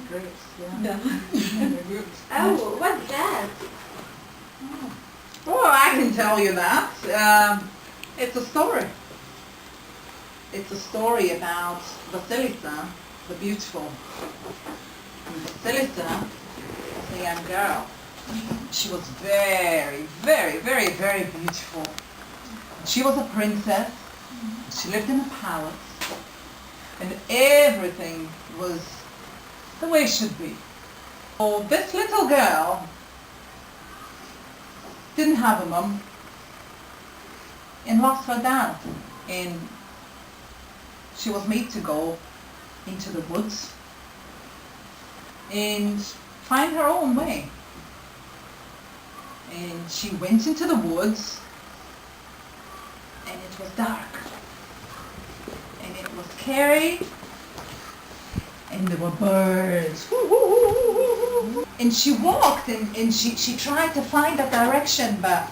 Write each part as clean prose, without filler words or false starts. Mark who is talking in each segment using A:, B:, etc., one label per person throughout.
A: grapes, yeah.
B: No.
A: Grapes.
B: Oh, what's that?
A: Oh, I can tell you that. It's a story. It's a story about Vasilisa, the beautiful. And Vasilisa was a young girl. She was very, very, very, very beautiful. She was a princess. She lived in a palace. And everything was the way it should be. So this little girl didn't have a mum and lost her dad. And she was made to go into the woods and find her own way. And she went into the woods, and it was dark, and it was scary, and there were birds. And she walked, and she tried to find a direction, but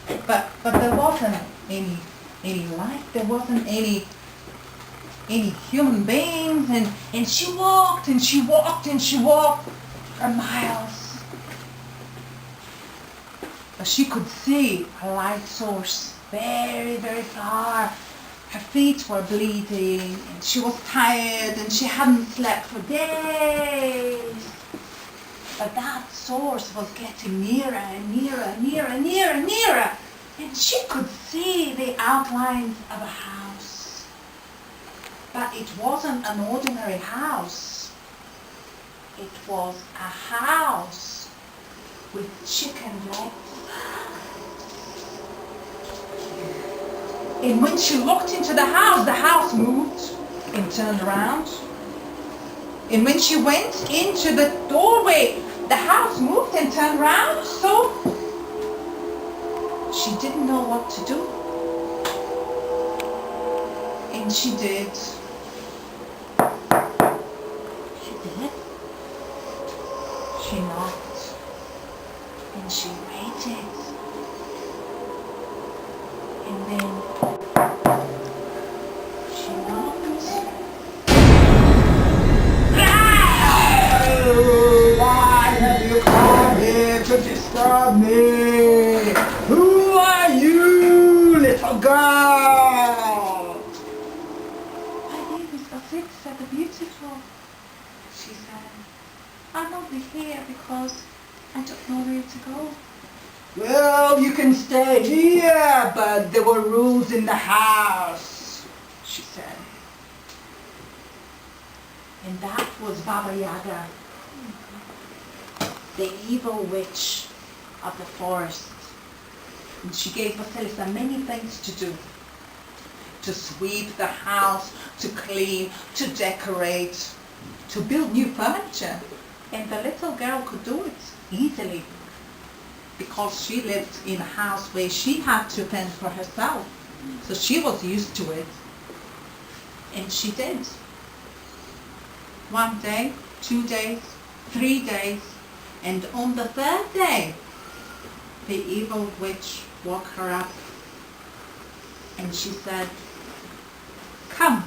A: there wasn't any light. There wasn't any human beings, and she walked, and she walked, and she walked for miles. But she could see a light source very, very far. Her feet were bleeding, and she was tired, and she hadn't slept for days. But that source was getting nearer and nearer and nearer and nearer and nearer, and she could see the outlines of a house. But it wasn't an ordinary house. It was a house with chicken legs. And when she looked into the house moved and turned around. And when she went into the doorway, the house moved and turned around. So she didn't know what to do. And she did. She did. She knocked. And she waited. And then she knocked. Why have you come here to disturb me? Who are you, little girl? My name is Vasilisa the Beautiful, she said. I'm only here because I don't know where to go. Well, you can stay here, but there were rules in the house, she said. And that was Baba Yaga, the evil witch of the forest. And she gave Vasilisa many things to do. To sweep the house, to clean, to decorate, to build new furniture. And the little girl could do it easily, because she lived in a house where she had to fend for herself. So she was used to it. And she did. 1 day, 2 days, 3 days, and on the 3rd day, the evil witch woke her up and she said, "Come,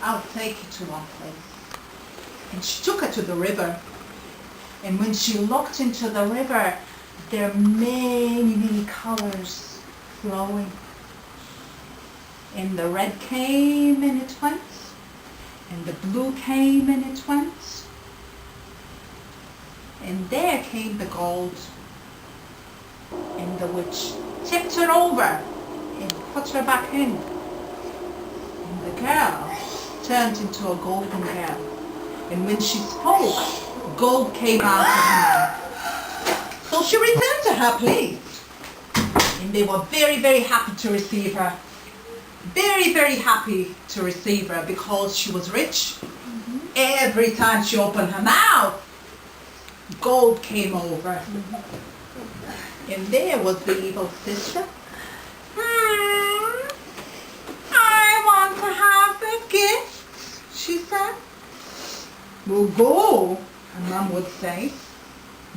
A: I'll take you to one place." And she took her to the river. And when she looked into the river, there are many, many colors flowing. And the red came and it went, and the blue came and it went. And there came the gold. And the witch tipped her over and put her back in. And the girl turned into a golden girl. And when she spoke, gold came out of her mouth. So she returned to her place. And they were very, very happy to receive her. Very, very happy to receive her because she was rich. Every time she opened her mouth, gold came over. And there was the evil sister. I want to have the gift, she said. Well, go, her mom would say.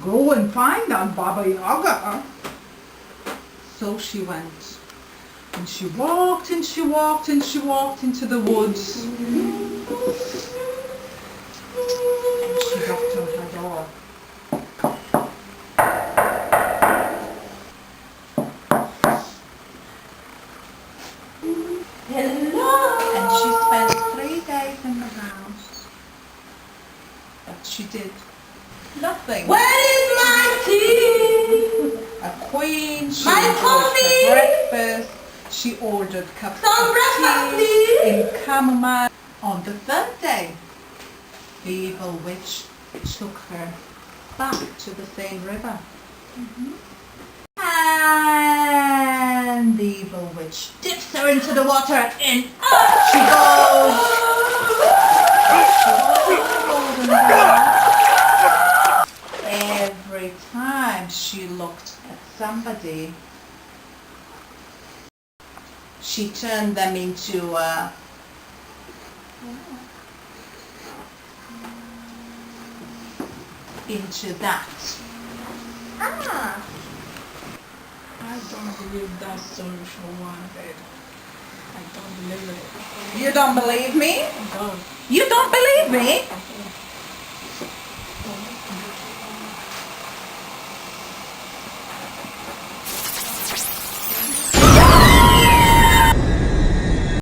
A: Go and find that Baba Yaga. So she went. And she walked and she walked and she walked into the woods. And she she did? Nothing.
B: Where is my tea?
A: A queen, she
B: My
A: enjoyed
B: coffee?
A: her breakfast, she ordered cups
B: Some
A: of
B: breakfast,
A: tea
B: please.
A: in chamomile. On the third day, the evil witch took her back to the same river. And the evil witch dips her into the water and in she goes. Golden girl. Every time she looked at somebody, she turned them into that.
B: Ah.
C: I don't believe that story for one bit. I don't believe it.
A: You don't believe me?
C: I don't.
A: You don't believe me?